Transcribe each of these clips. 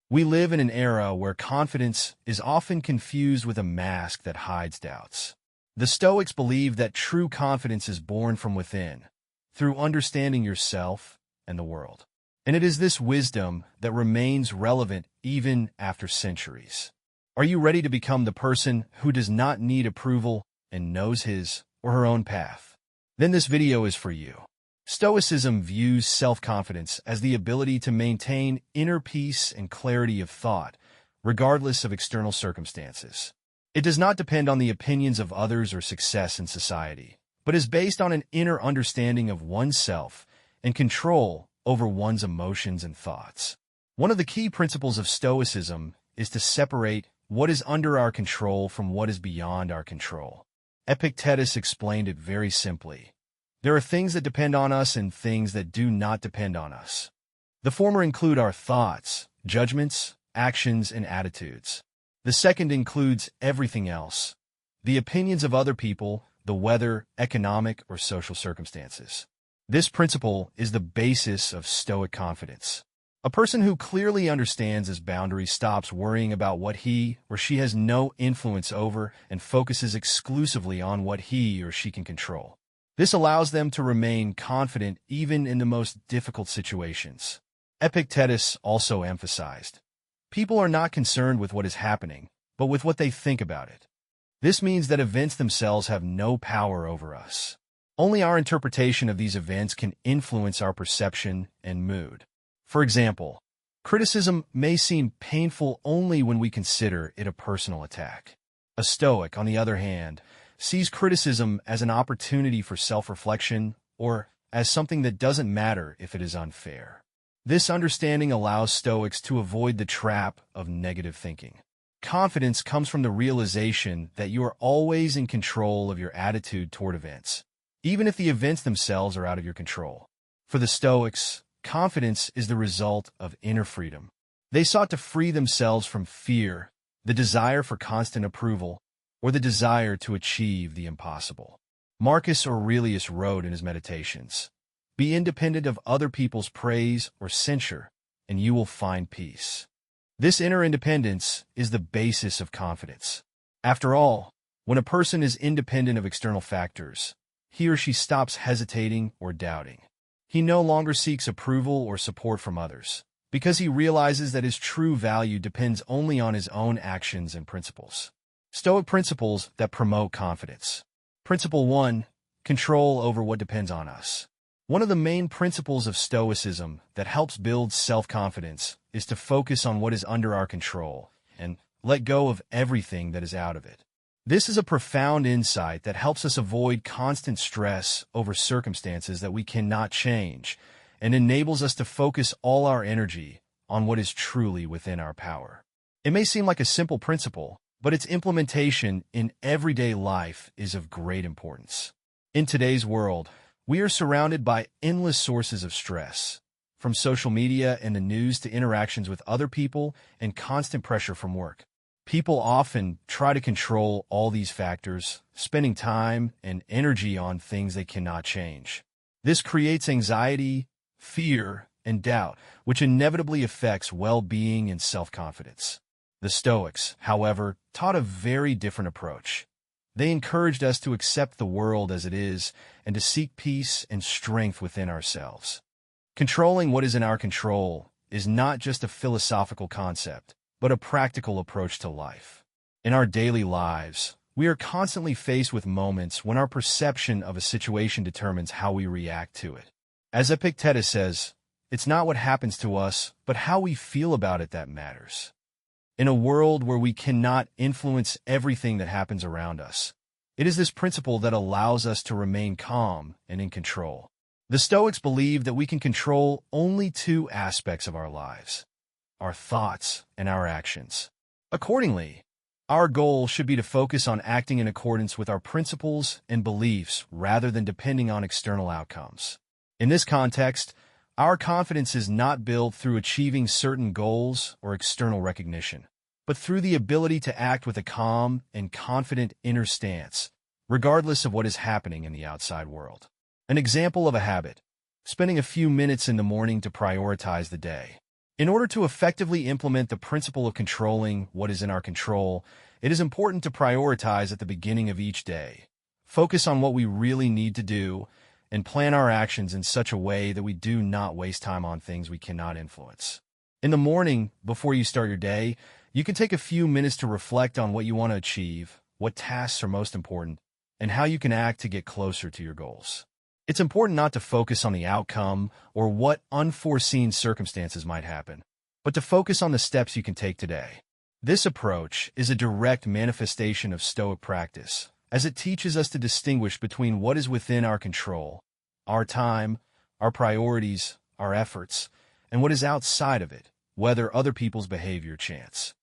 We live in an era where confidence is often confused with a mask that hides doubts. The Stoics believe that true confidence is born from within, through understanding yourself and the world. And it is this wisdom that remains relevant even after centuries. Are you ready to become the person who does not need approval and knows his or her own path? Then this video is for you. Stoicism views self-confidence as the ability to maintain inner peace and clarity of thought, regardless of external circumstances. It does not depend on the opinions of others or success in society, but is based on an inner understanding of oneself and control over one's emotions and thoughts. One of the key principles of Stoicism is to separate what is under our control from what is beyond our control. Epictetus explained it very simply. There are things that depend on us and things that do not depend on us. The former include our thoughts, judgments, actions, and attitudes. The second includes everything else, the opinions of other people, the weather, economic, or social circumstances. This principle is the basis of Stoic confidence. A person who clearly understands his boundaries stops worrying about what he or she has no influence over and focuses exclusively on what he or she can control. This allows them to remain confident even in the most difficult situations. Epictetus also emphasized, people are not concerned with what is happening, but with what they think about it. This means that events themselves have no power over us. Only our interpretation of these events can influence our perception and mood. For example, criticism may seem painful only when we consider it a personal attack. A Stoic, on the other hand, sees criticism as an opportunity for self-reflection or as something that doesn't matter if it is unfair. This understanding allows Stoics to avoid the trap of negative thinking. Confidence comes from the realization that you are always in control of your attitude toward events, even if the events themselves are out of your control. For the Stoics, confidence is the result of inner freedom. They sought to free themselves from fear, the desire for constant approval, or the desire to achieve the impossible. Marcus Aurelius wrote in his Meditations, "Be independent of other people's praise or censure, and you will find peace." This inner independence is the basis of confidence. After all, when a person is independent of external factors, he or she stops hesitating or doubting. He no longer seeks approval or support from others, because he realizes that his true value depends only on his own actions and principles. Stoic principles that promote confidence. Principle 1. Control over what depends on us. One of the main principles of Stoicism that helps build self-confidence is to focus on what is under our control and let go of everything that is out of it. This is a profound insight that helps us avoid constant stress over circumstances that we cannot change and enables us to focus all our energy on what is truly within our power. It may seem like a simple principle, but its implementation in everyday life is of great importance. In today's world, we are surrounded by endless sources of stress, from social media and the news to interactions with other people and constant pressure from work. People often try to control all these factors, spending time and energy on things they cannot change. This creates anxiety, fear, and doubt, which inevitably affects well-being and self-confidence. The Stoics, however, taught a very different approach. They encouraged us to accept the world as it is and to seek peace and strength within ourselves. Controlling what is in our control is not just a philosophical concept, but a practical approach to life. In our daily lives, we are constantly faced with moments when our perception of a situation determines how we react to it. As Epictetus says, it's not what happens to us, but how we feel about it that matters. In a world where we cannot influence everything that happens around us, it is this principle that allows us to remain calm and in control. The Stoics believe that we can control only two aspects of our lives: our thoughts and our actions. Accordingly, our goal should be to focus on acting in accordance with our principles and beliefs rather than depending on external outcomes. In this context, our confidence is not built through achieving certain goals or external recognition, but through the ability to act with a calm and confident inner stance, regardless of what is happening in the outside world. An example of a habit: spending a few minutes in the morning to prioritize the day. In order to effectively implement the principle of controlling what is in our control, it is important to prioritize at the beginning of each day. Focus on what we really need to do and plan our actions in such a way that we do not waste time on things we cannot influence. In the morning, before you start your day, you can take a few minutes to reflect on what you want to achieve, what tasks are most important, and how you can act to get closer to your goals. It's important not to focus on the outcome or what unforeseen circumstances might happen, but to focus on the steps you can take today. This approach is a direct manifestation of Stoic practice, as it teaches us to distinguish between what is within our control, our time, our priorities, our efforts, and what is outside of it, whether other people's behavior or chance.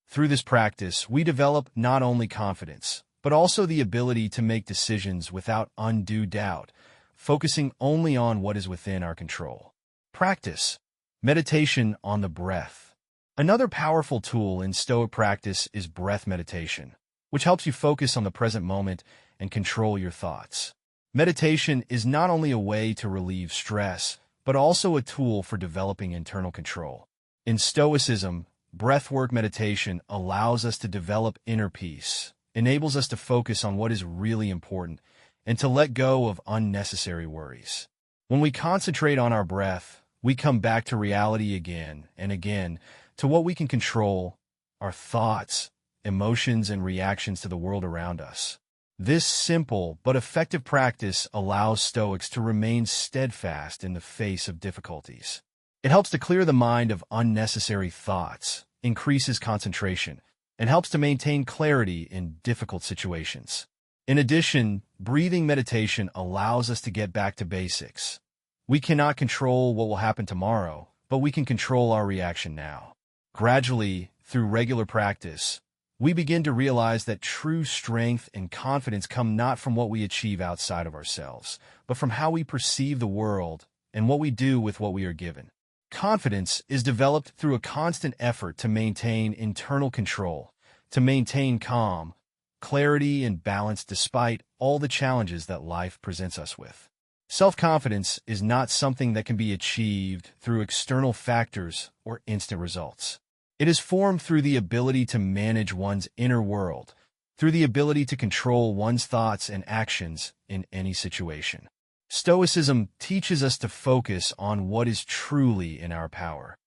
Through this practice, we develop not only confidence, but also the ability to make decisions without undue doubt, focusing only on what is within our control. Practice. Meditation on the breath. Another powerful tool in Stoic practice is breath meditation, which helps you focus on the present moment and control your thoughts. Meditation is not only a way to relieve stress, but also a tool for developing internal control. In Stoicism, breathwork meditation allows us to develop inner peace, enables us to focus on what is really important, and to let go of unnecessary worries. When we concentrate on our breath, we come back to reality again and again, to what we can control, our thoughts, emotions, and reactions to the world around us. This simple but effective practice allows Stoics to remain steadfast in the face of difficulties. It helps to clear the mind of unnecessary thoughts, increases concentration, and helps to maintain clarity in difficult situations. In addition, breathing meditation allows us to get back to basics. We cannot control what will happen tomorrow, but we can control our reaction now. Gradually, through regular practice, we begin to realize that true strength and confidence come not from what we achieve outside of ourselves, but from how we perceive the world and what we do with what we are given. Confidence is developed through a constant effort to maintain internal control, to maintain calm, clarity, and balance despite all the challenges that life presents us with. Self-confidence is not something that can be achieved through external factors or instant results. It is formed through the ability to manage one's inner world, through the ability to control one's thoughts and actions in any situation. Stoicism teaches us to focus on what is truly in our power,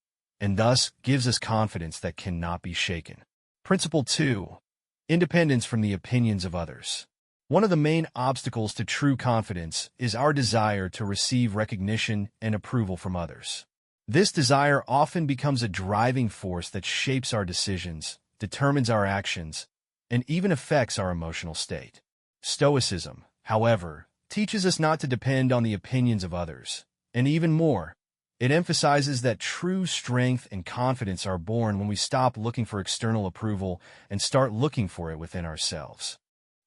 and thus gives us confidence that cannot be shaken. Principle 2. Independence from the opinions of others. One of the main obstacles to true confidence is our desire to receive recognition and approval from others. This desire often becomes a driving force that shapes our decisions, determines our actions, and even affects our emotional state. Stoicism, however, teaches us not to depend on the opinions of others, and even more, it emphasizes that true strength and confidence are born when we stop looking for external approval and start looking for it within ourselves.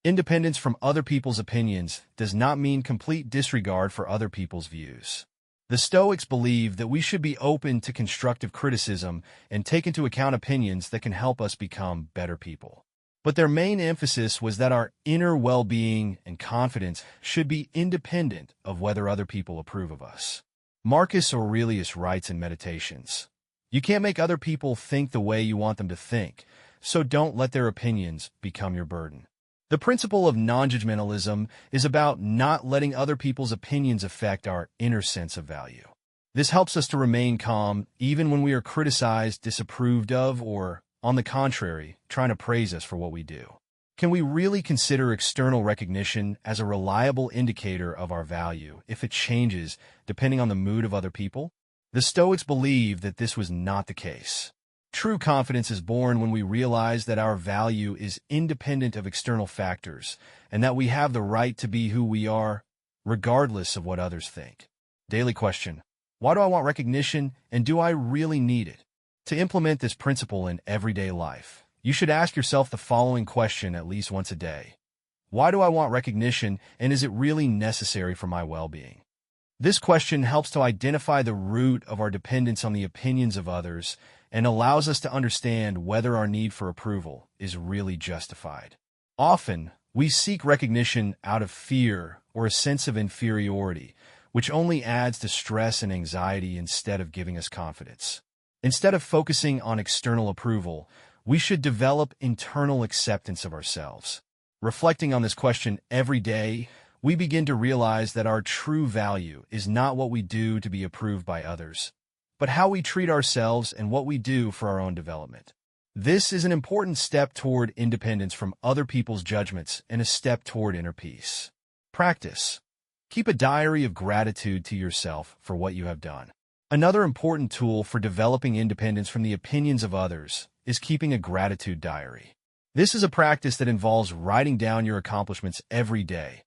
Independence from other people's opinions does not mean complete disregard for other people's views. The Stoics believe that we should be open to constructive criticism and take into account opinions that can help us become better people. But their main emphasis was that our inner well-being and confidence should be independent of whether other people approve of us. Marcus Aurelius writes in Meditations, "You can't make other people think the way you want them to think, so don't let their opinions become your burden." The principle of non-judgmentalism is about not letting other people's opinions affect our inner sense of value. This helps us to remain calm even when we are criticized, disapproved of, or, on the contrary, trying to praise us for what we do. Can we really consider external recognition as a reliable indicator of our value if it changes depending on the mood of other people? The Stoics believe that this was not the case. True confidence is born when we realize that our value is independent of external factors and that we have the right to be who we are, regardless of what others think. Daily question: why do I want recognition, and do I really need it? To implement this principle in everyday life, you should ask yourself the following question at least once a day. Why do I want recognition, and is it really necessary for my well-being? This question helps to identify the root of our dependence on the opinions of others and allows us to understand whether our need for approval is really justified. Often, we seek recognition out of fear or a sense of inferiority, which only adds to stress and anxiety instead of giving us confidence. Instead of focusing on external approval, we should develop internal acceptance of ourselves. Reflecting on this question every day, we begin to realize that our true value is not what we do to be approved by others, but how we treat ourselves and what we do for our own development. This is an important step toward independence from other people's judgments and a step toward inner peace. Practice. Keep a diary of gratitude to yourself for what you have done. Another important tool for developing independence from the opinions of others is keeping a gratitude diary. This is a practice that involves writing down your accomplishments every day,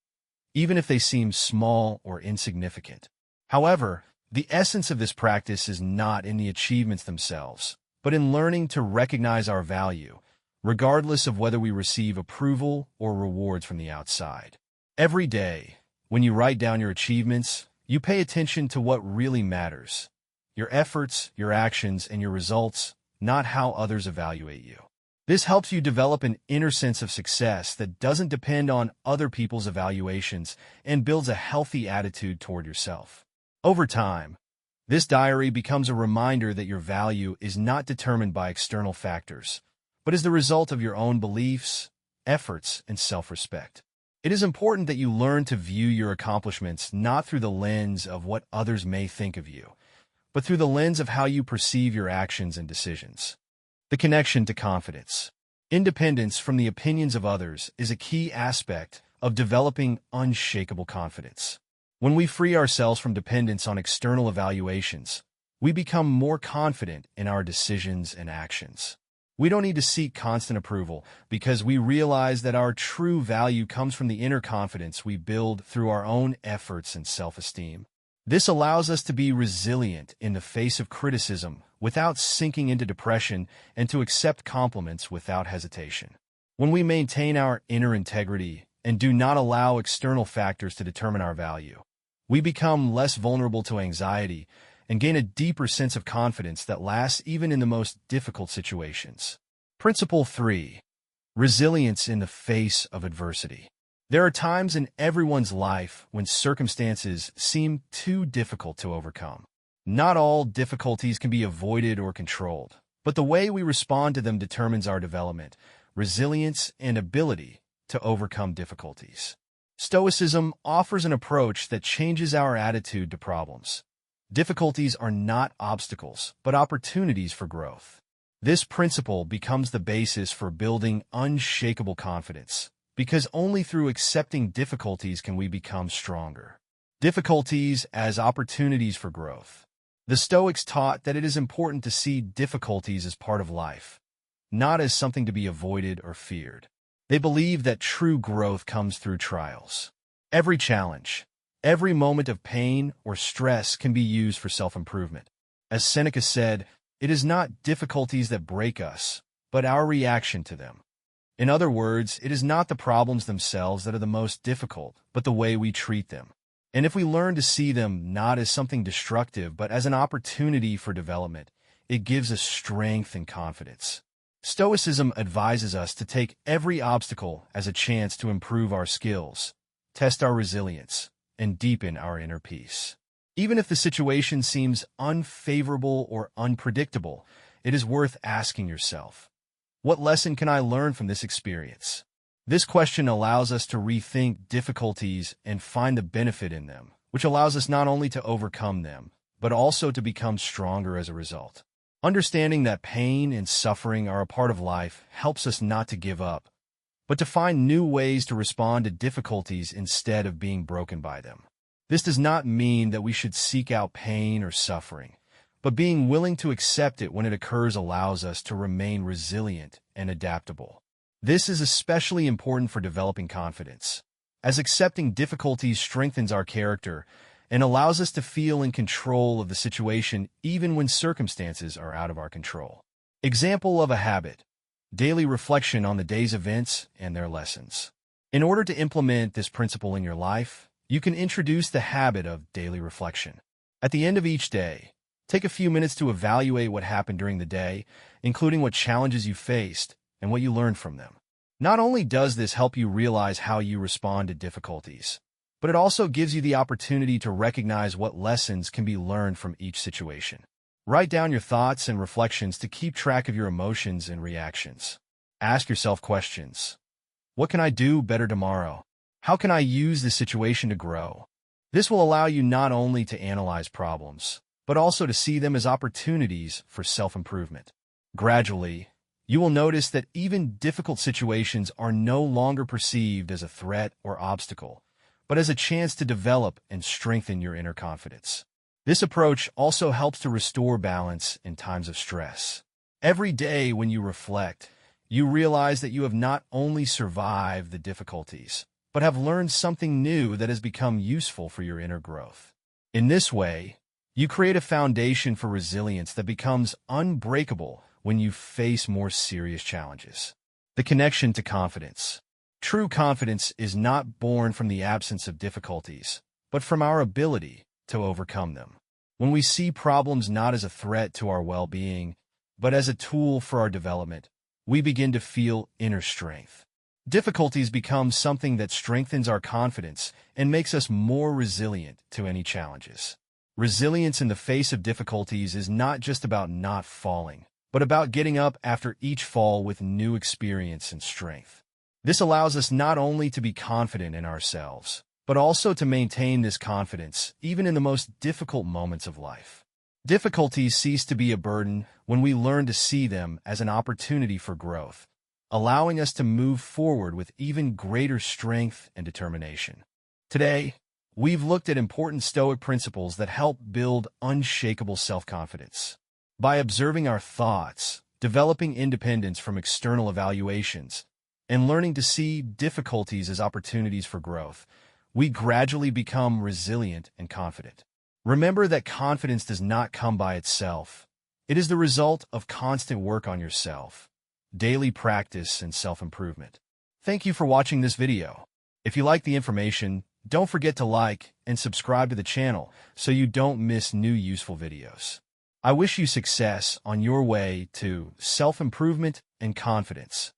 even if they seem small or insignificant. However, the essence of this practice is not in the achievements themselves, but in learning to recognize our value, regardless of whether we receive approval or rewards from the outside. Every day, when you write down your achievements, you pay attention to what really matters: your efforts, your actions, and your results, not how others evaluate you. This helps you develop an inner sense of success that doesn't depend on other people's evaluations and builds a healthy attitude toward yourself. Over time, this diary becomes a reminder that your value is not determined by external factors, but is the result of your own beliefs, efforts, and self-respect. It is important that you learn to view your accomplishments not through the lens of what others may think of you, but through the lens of how you perceive your actions and decisions. The connection to confidence. Independence from the opinions of others is a key aspect of developing unshakable confidence. When we free ourselves from dependence on external evaluations, we become more confident in our decisions and actions. We don't need to seek constant approval because we realize that our true value comes from the inner confidence we build through our own efforts and self-esteem. This allows us to be resilient in the face of criticism without sinking into depression and to accept compliments without hesitation. When we maintain our inner integrity and do not allow external factors to determine our value, we become less vulnerable to anxiety and gain a deeper sense of confidence that lasts even in the most difficult situations. Principle 3. Resilience in the face of adversity. There are times in everyone's life when circumstances seem too difficult to overcome. Not all difficulties can be avoided or controlled, but the way we respond to them determines our development, resilience, and ability to overcome difficulties. Stoicism offers an approach that changes our attitude to problems. Difficulties are not obstacles, but opportunities for growth. This principle becomes the basis for building unshakable confidence, because only through accepting difficulties can we become stronger. Difficulties as opportunities for growth. The Stoics taught that it is important to see difficulties as part of life, not as something to be avoided or feared. They believe that true growth comes through trials. Every challenge, every moment of pain or stress can be used for self-improvement. As Seneca said, it is not difficulties that break us, but our reaction to them. In other words, it is not the problems themselves that are the most difficult, but the way we treat them. And if we learn to see them not as something destructive, but as an opportunity for development, it gives us strength and confidence. Stoicism advises us to take every obstacle as a chance to improve our skills, test our resilience, and deepen our inner peace. Even if the situation seems unfavorable or unpredictable, it is worth asking yourself, what lesson can I learn from this experience? This question allows us to rethink difficulties and find the benefit in them, which allows us not only to overcome them, but also to become stronger as a result. Understanding that pain and suffering are a part of life helps us not to give up, but to find new ways to respond to difficulties instead of being broken by them. This does not mean that we should seek out pain or suffering, but being willing to accept it when it occurs allows us to remain resilient and adaptable. This is especially important for developing confidence, as accepting difficulties strengthens our character and allows us to feel in control of the situation even when circumstances are out of our control. Example of a habit: daily reflection on the day's events and their lessons. In order to implement this principle in your life, you can introduce the habit of daily reflection. At the end of each day, take a few minutes to evaluate what happened during the day, including what challenges you faced and what you learned from them. Not only does this help you realize how you respond to difficulties, but it also gives you the opportunity to recognize what lessons can be learned from each situation. Write down your thoughts and reflections to keep track of your emotions and reactions. Ask yourself questions. What can I do better tomorrow? How can I use this situation to grow? This will allow you not only to analyze problems, but also to see them as opportunities for self-improvement. Gradually, you will notice that even difficult situations are no longer perceived as a threat or obstacle, but as a chance to develop and strengthen your inner confidence. This approach also helps to restore balance in times of stress. Every day when you reflect, you realize that you have not only survived the difficulties, but have learned something new that has become useful for your inner growth. In this way, you create a foundation for resilience that becomes unbreakable when you face more serious challenges. The connection to confidence. True confidence is not born from the absence of difficulties, but from our ability to overcome them. When we see problems not as a threat to our well-being, but as a tool for our development, we begin to feel inner strength. Difficulties become something that strengthens our confidence and makes us more resilient to any challenges. Resilience in the face of difficulties is not just about not falling, but about getting up after each fall with new experience and strength. This allows us not only to be confident in ourselves, but also to maintain this confidence even in the most difficult moments of life. Difficulties cease to be a burden when we learn to see them as an opportunity for growth, allowing us to move forward with even greater strength and determination. Today, we've looked at important Stoic principles that help build unshakable self-confidence. By observing our thoughts, developing independence from external evaluations, and learning to see difficulties as opportunities for growth, we gradually become resilient and confident. Remember that confidence does not come by itself. It is the result of constant work on yourself, daily practice, and self-improvement. Thank you for watching this video. If you like the information, don't forget to like and subscribe to the channel so you don't miss new useful videos. I wish you success on your way to self-improvement and confidence.